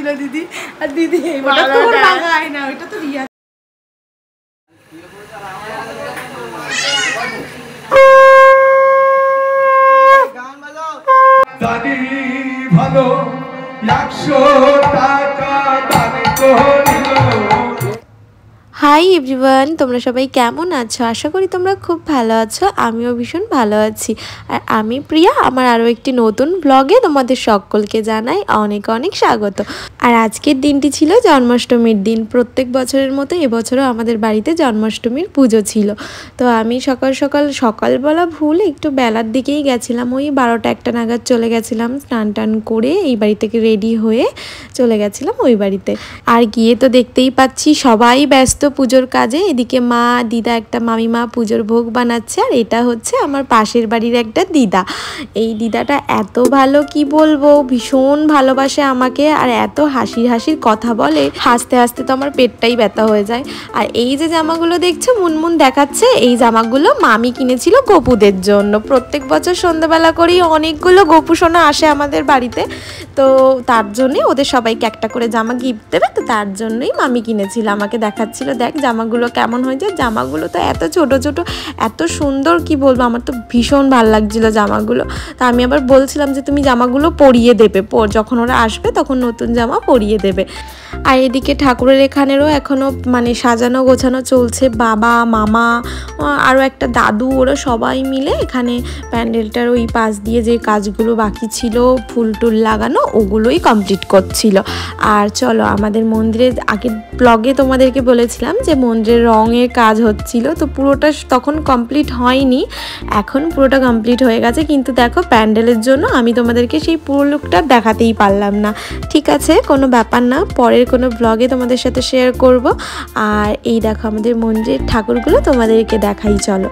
দিয়েছিল দিদি। আর দিদি ওটা তো লাগায় না, ওইটা তো রিয়া। জানি ভালো 100 টাকা দান করিল। হাই এভরিওয়ান, তোমরা সবাই কেমন আছো? আশা করি তোমরা খুব ভালো আছো। আমিও ভীষণ ভালো আছি। আর আমি প্রিয়া, আমার আরও একটি নতুন ব্লগে তোমাদের সকলকে জানাই অনেক অনেক স্বাগত। আর আজকের দিনটি ছিল জন্মাষ্টমীর দিন। প্রত্যেক বছরের মতো এবছরও আমাদের বাড়িতে জন্মাষ্টমীর পুজো ছিল। তো আমি সকালবেলা ভুল একটু বেলার দিকেই গেছিলাম, ওই 12টা-1টা নাগাদ চলে গেছিলাম। স্নান টান করে এই বাড়ি থেকে রেডি হয়ে চলে গেছিলাম ওই বাড়িতে। আর গিয়ে তো দেখতেই পাচ্ছি সবাই ব্যস্ত পুজোর কাজে। এদিকে মা, দিদা, একটা মামিমা পুজোর ভোগ বানাচ্ছে। আর এটা হচ্ছে আমার পাশের বাড়ির একটা দিদা। এই দিদাটা এত ভালো, কি বলবো, ভীষণ ভালোবাসে আমাকে। আর এত হাসির কথা বলে, হাসতে হাসতে তো আমার পেটটাই ব্যথা হয়ে যায়। আর এই যে জামাগুলো দেখছো মুনমুন দেখাচ্ছে, এই জামাগুলো মামি কিনেছিল গপুদের জন্য। প্রত্যেক বছর সন্ধ্যাবেলা করেই অনেকগুলো গপু সোনা আসে আমাদের বাড়িতে, তো তার জন্যে ওদের সবাইকে একটা করে জামা গিফট দেবে, তো তার জন্যই মামি কিনেছিল। আমাকে দেখাচ্ছিল, দেখ জামাগুলো কেমন হয়েছে। জামাগুলো তো এত ছোট এত সুন্দর, কি বলবো, আমার তো ভীষণ ভালো লাগছিল জামাগুলো। তা আমি আবার বলছিলাম যে তুমি জামাগুলো পরিয়ে দেবে, যখন ওরা আসবে তখন নতুন জামা পরিয়ে দেবে। আর এদিকে ঠাকুরের এখানেরও এখনও মানে সাজানো গোছানো চলছে। বাবা, মামা, আরও একটা দাদু, ওরা সবাই মিলে এখানে প্যান্ডেলটার ওই পাশ দিয়ে যে কাজগুলো বাকি ছিল, ফুল টুল লাগানো, ওগুলোই কমপ্লিট করছিল। আর চলো, আমাদের মন্দিরের আগের ব্লগে তোমাদেরকে বলেছিলাম যে মন্দিরের রঙের কাজ হচ্ছিল, তো পুরোটা তখন কমপ্লিট হয়নি, এখন পুরোটা কমপ্লিট হয়ে গেছে। কিন্তু দেখো, প্যান্ডেলের জন্য আমি তোমাদেরকে সেই পুরো লুকটা দেখাতেই পারলাম না। ঠিক আছে, কোনো ব্যাপার না, পরের কোনো ব্লগে তোমাদের সাথে শেয়ার করব। আর এই দেখো আমাদের মন্দিরের ঠাকুরগুলো তোমাদেরকে দেখাই, চলো।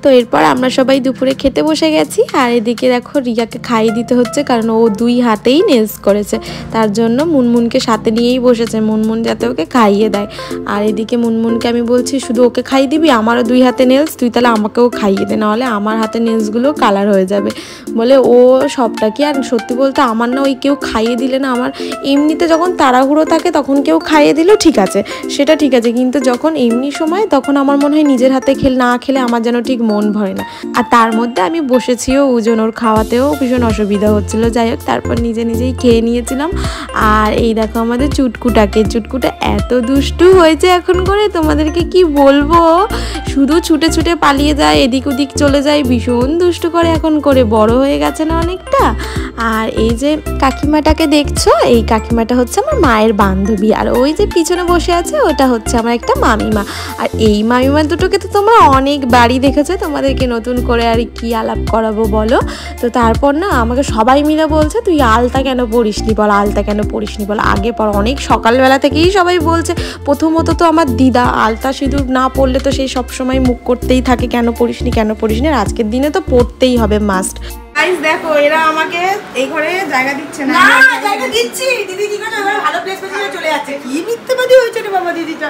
তো এরপর আমরা সবাই দুপুরে খেতে বসে গেছি। আর এদিকে দেখো রিয়াকে খাইয়ে দিতে হচ্ছে, কারণ ও 2 হাতেই নেলস করেছে, তার জন্য মুনমুনকে সাথে নিয়েই বসেছে, মুনমুন যাতে ওকে খাইয়ে দেয়। আর এদিকে মুনমুনকে আমি বলছি, শুধু ওকে খাইয়ে দিবি, আমারও 2 হাতে নেলস, তুই তাহলে আমাকেও খাইয়ে দে, নাহলে আমার হাতে নেলসগুলো কালার হয়ে যাবে বলে ও সবটা কি। আর সত্যি বলতে আমার না, ওই কেউ খাইয়ে দিলে না, আমার এমনিতে যখন তাড়াহুড়ো থাকে তখন কেউ খাইয়ে দিলেও ঠিক আছে, সেটা ঠিক আছে, কিন্তু যখন এমনি সময় তখন আমার মনে হয় নিজের হাতে না খেলে আমার যেন ঠিক মন ভরে না। আর তার মধ্যে আমি বসেছিও ওজন, ওর খাওয়াতেও ভীষণ অসুবিধা হচ্ছিল। যাই হোক, তারপর নিজেই খেয়ে নিয়েছিলাম। আর এই দেখো আমাদের চুটকুটা এত দুষ্টু হয়েছে এখন করে, তোমাদেরকে কি বলবো, শুধু ছুটে পালিয়ে যায়, এদিক ওদিক চলে যায়, ভীষণ দুষ্টু করে এখন করে, বড় হয়ে গেছে না অনেকটা। আর এই যে কাকিমাটাকে দেখছো, এই কাকিমাটা হচ্ছে আমার মায়ের বান্ধবী। আর ওই যে পিছনে বসে আছে, ওটা হচ্ছে আমার একটা মামিমা। আর এই মামিমা দুটোকে তো তোমরা অনেক বাড়ি দেখেছো, তোমাদেরকে নতুন করে আর কি আলাপ করাবো বলো। তো তারপর না আমাকে সবাই মিলে বলছে, তুই আলতা কেন পরিসনি বল, আগে পর। অনেক সকালবেলা থেকেই সবাই বলছে। প্রথমত তো আমার দিদা আলতা সিঁদুর না পরলে তো সেই সবসময় মুখ করতেই থাকে, কেন পরিসনি। আর আজকের দিনে তো পড়তেই হবে, মাস্ট। গাইস দেখো, এরা আমাকে এই ঘরে জায়গা দিচ্ছে না। জায়গা দিচ্ছি, দিদি কি করে ভালো প্লেস পেছনে চলে যাচ্ছে। কি মিথ্যাবাদী হয়েছে রে বাবা দিদিটা।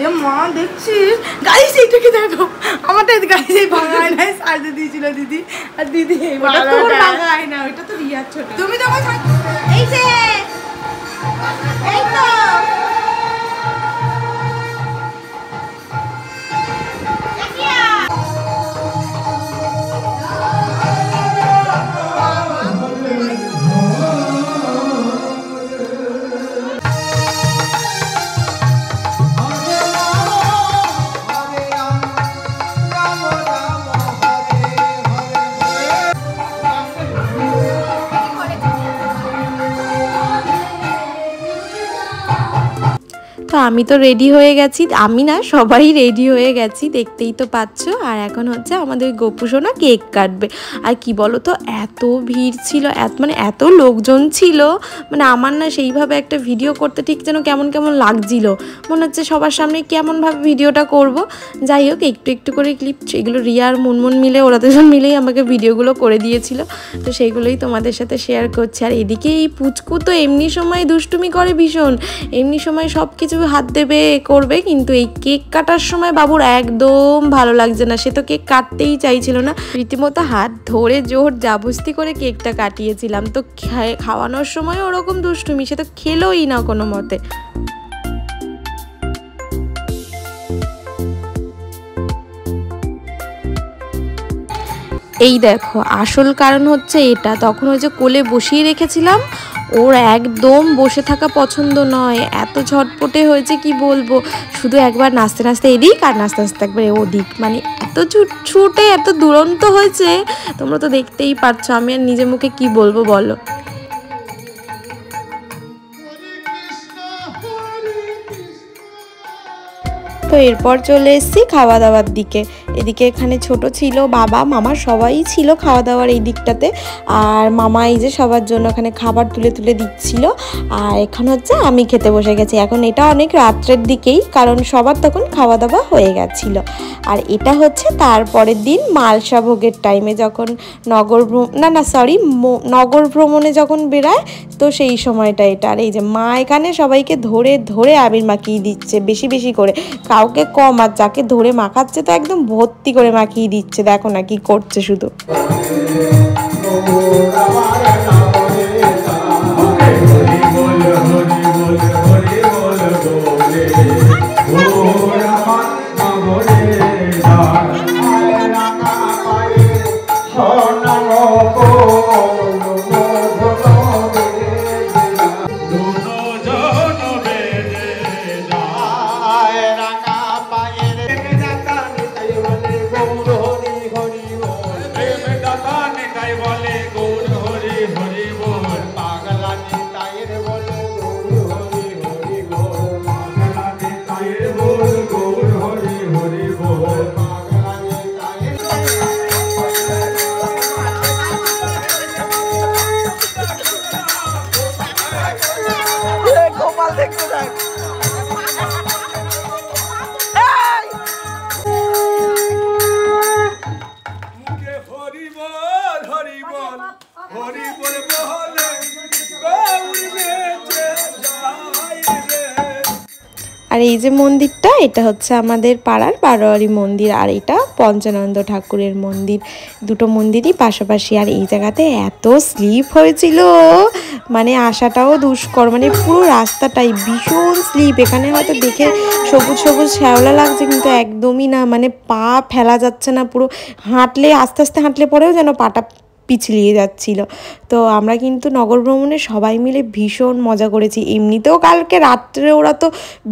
এ মা, দেখছিস গাইস, এইটাকে দেখো, আমাদের গাইস এই ভাঙা আয়নায় সাজতে দিয়েছিল দিদি। আর দিদি ওটা তো ভাঙা আয়না, ওইটা তো রিয়ার ছোট। তুমি তো এই যে এই তো তো আমি তো রেডি হয়ে গেছি, আমি না সবাই রেডি হয়ে গেছি, দেখতেই তো পাচ্ছ। আর এখন হচ্ছে আমাদের গোপু সোনা কেক কাটবে। আর কি বলো তো, এত ভিড় ছিল, মানে এত লোকজন ছিল, মানে আমার না সেইভাবে একটা ভিডিও করতে ঠিক যেন কেমন কেমন লাগছিল, মনে হচ্ছে সবার সামনে কেমনভাবে ভিডিওটা করব। যাই হোক, একটু একটু করে ক্লিপ, এগুলো রিয়া আর মুনমুন মিলে, ওরা দুজন মিলেই আমাকে ভিডিওগুলো করে দিয়েছিল, তো সেইগুলোই তোমাদের সাথে শেয়ার করছি। আর এদিকে এই পুচকু তো এমনি সময় দুষ্টুমি করে ভীষণ, এমনি সময় সব কিছু হাত দেবে করবে, কিন্তু এই কেক কাটার সময় বাবুর একদম ভালো লাগছে না, সে তো কেক কাটতেই চাইছিল না, রীতিমতো হাত ধরে জোর জাবস্তি করে কেকটা কাটিয়েছিলাম। তো খাওয়ানোর সময় ওরকম দুষ্টুমি, সে তো খেলোই না কোনো মতে। এই দেখো, আসল কারণ হচ্ছে এটা, তখন ওই যে কোলে বসিয়ে রেখেছিলাম, ওর একদম বসে থাকা পছন্দ নয়, এত ঝটপটে হয়েছে কি বলবো, শুধু একবার নাচতে নাচতে এদিক আর নাচতে নাচতে একবার ওদিক, মানে এত ছুটে এত দুরন্ত হয়েছে, তোমরা তো দেখতেই পাচ্ছ, আমি আর নিজের মুখে কি বলবো বলো। তো এরপর চলে এসেছি খাওয়া দাওয়ার দিকে। এদিকে এখানে ছোট ছিল, বাবা মামা সবাই ছিল খাওয়া দাওয়ার এই দিকটাতে, আর মামা এই যে সবার জন্য এখানে খাবার তুলে তুলে দিচ্ছিল, আর এখন হচ্ছে আমি খেতে বসে গেছি। এখন এটা অনেক রাত্রের দিকেই, কারণ সবার তখন খাওয়া দাওয়া হয়ে গেছিল। আর এটা হচ্ছে তারপরের দিন মালসা ভোগের টাইমে, যখন নগর ভ্রমণে যখন বেরায়, তো সেই সময়টা এটা। আর এই যে মা এখানে সবাইকে ধরে ধরে আবির মাখিয়ে দিচ্ছে বেশি বেশি করে, কাউকে কম, আর যাকে ধরে মাখাচ্ছে তো একদম ভর্তি করে মাখিয়ে দিচ্ছে, দেখো না কি করছে শুধু। আর এই যে মন্দিরটা, এটা হচ্ছে আমাদের পাড়ার বারোয়ারি মন্দির, আর এটা পঞ্চানন্দ ঠাকুরের মন্দির, দুটো মন্দিরই পাশাপাশি। আর এই জায়গাতে এত স্লিপ হয়েছিল, মানে আসাটাও দুষ্কর, মানে পুরো রাস্তাটাই ভীষণ স্লিপ। এখানে হয়তো দেখে সবুজ সবুজ শ্যাওলা লাগছে, কিন্তু একদমই না, মানে পা ফেলা যাচ্ছে না, পুরো হাঁটলে আস্তে আস্তে হাঁটলে পরেও যেন পাটা পিছলিয়ে যাচ্ছিল। তো আমরা কিন্তু নগর ভ্রমণে সবাই মিলে ভীষণ মজা করেছি। এমনিতেও কালকে রাত্রে ওরা তো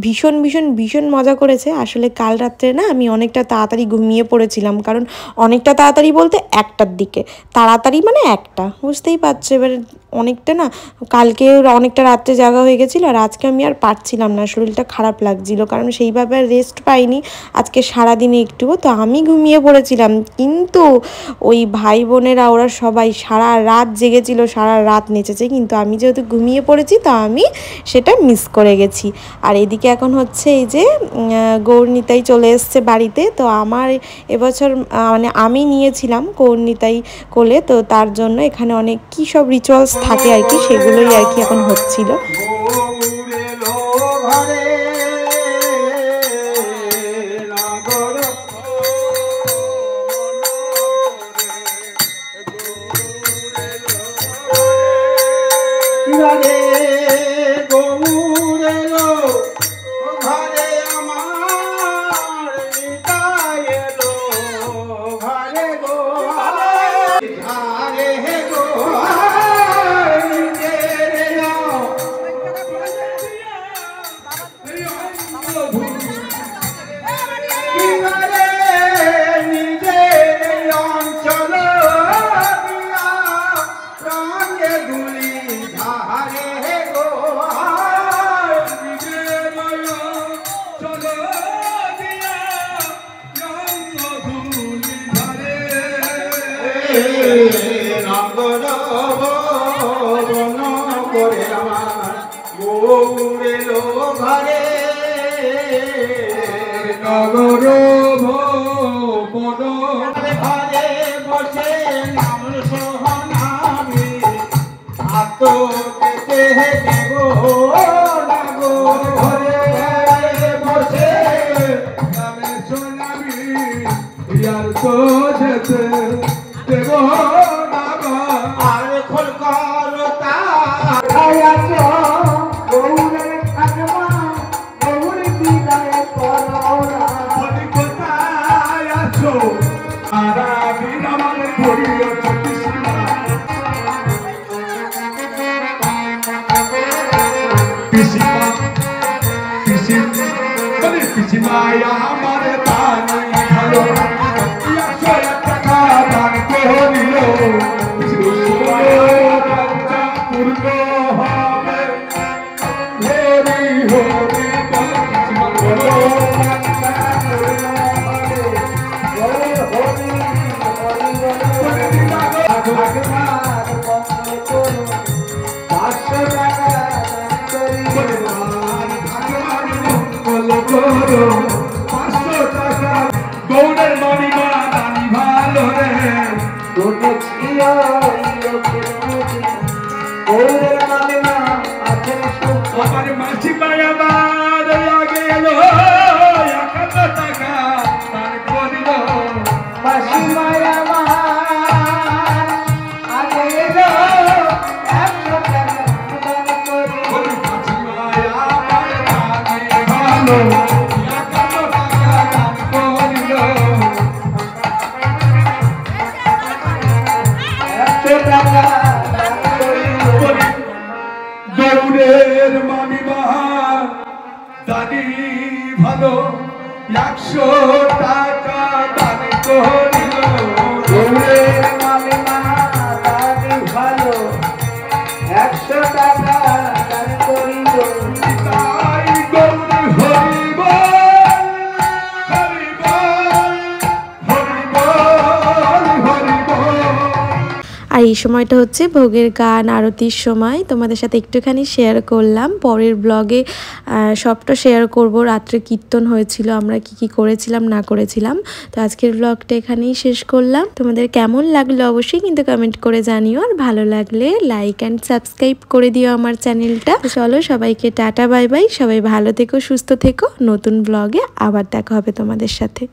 ভীষণ ভীষণ ভীষণ মজা করেছে। আসলে কাল রাত্রে না আমি অনেকটা তাড়াতাড়ি ঘুমিয়ে পড়েছিলাম, কারণ অনেকটা তাড়াতাড়ি বলতে 1টার দিকে, তাড়াতাড়ি মানে 1টা, বুঝতেই পারছো। এবার অনেকটা না, কালকে অনেকটা রাত্রে জাগা হয়ে গেছিলো, আর আজকে আমি আর পারছিলাম না, শরীরটা খারাপ লাগছিল, কারণ সেইভাবে আর রেস্ট পাইনি আজকে সারাদিনে একটুও। তো আমি ঘুমিয়ে পড়েছিলাম, কিন্তু ওই ভাই বোনেরা ওরা সবাই সারা রাত জেগেছিল, সারা রাত নেচেছে, কিন্তু আমি যেহেতু ঘুমিয়ে পড়েছি তা আমি সেটা মিস করে গেছি। আর এদিকে এখন হচ্ছে এই যে গৌরনিতাই চলে এসছে বাড়িতে। তো আমার এবছর মানে আমি নিয়েছিলাম গৌরনিতাই কোলে, তো তার জন্য এখানে অনেক কী সব রিচুয়ালস থাকে আর কি, সেগুলোই আর কি এখন হচ্ছিল। নগর ভবন করে আমার গৌরেলো ঘরে নগর ভবন ঘরে বসে নাম সোহনামি হাত পেতে দেব লাগো ঘরে বসে নাম সোহনামি ইয়ার তো যেতে দেব লাগো আর খোল করতা আয়াছো গৌরে থাকবা গৌরে বিদায় করোনা বলি কোথায় আছো আরা বিনা মানে ধরিও চটিসিমা পিসিমা বলি পিসিমা আমার তানি ভালো ইয়াছো টাকা দান করিও পিসিমা পূর্ণ হবে হরি হরি বল পিসিমা বলো গৌড়ের মণিমা দানি ভালো রে গৌড়ের মণিমা আমার মাসি মায়া বার আগে এলো 51 টাকা তার করিল মাসি মায়া আগে এলো 100 টাকা করিল মাসি মায়া আগে ভালো 51 টাকা তার করিল 100 টাকা গৌড়ের মামিমা দানি ভালো 100 টাকা দান করিল গৌড়ের মামিমা দানি ভালো 100 টাকা দান করিল তাই গৌর হরিব হরিব হরিব হরিব। আর এই সময়টা হচ্ছে ভোগের গান আরতির সময়, তোমাদের সাথে একটুখানি শেয়ার করলাম। পরের ব্লগে সবটা শেয়ার করব, রাত্রে কীর্তন হয়েছিল, আমরা কি করেছিলাম না করেছিলাম। তো আজকের ব্লগটা এখানেই শেষ করলাম। তোমাদের কেমন লাগলো অবশ্যই কিন্তু কমেন্ট করে জানিও, আর ভালো লাগলে লাইক অ্যান্ড সাবস্ক্রাইব করে দিও আমার চ্যানেলটা। চলো সবাইকে টাটা বাই বাই, সবাই ভালো থেকো সুস্থ থেকো, নতুন ব্লগে আবার দেখা হবে তোমাদের সাথে।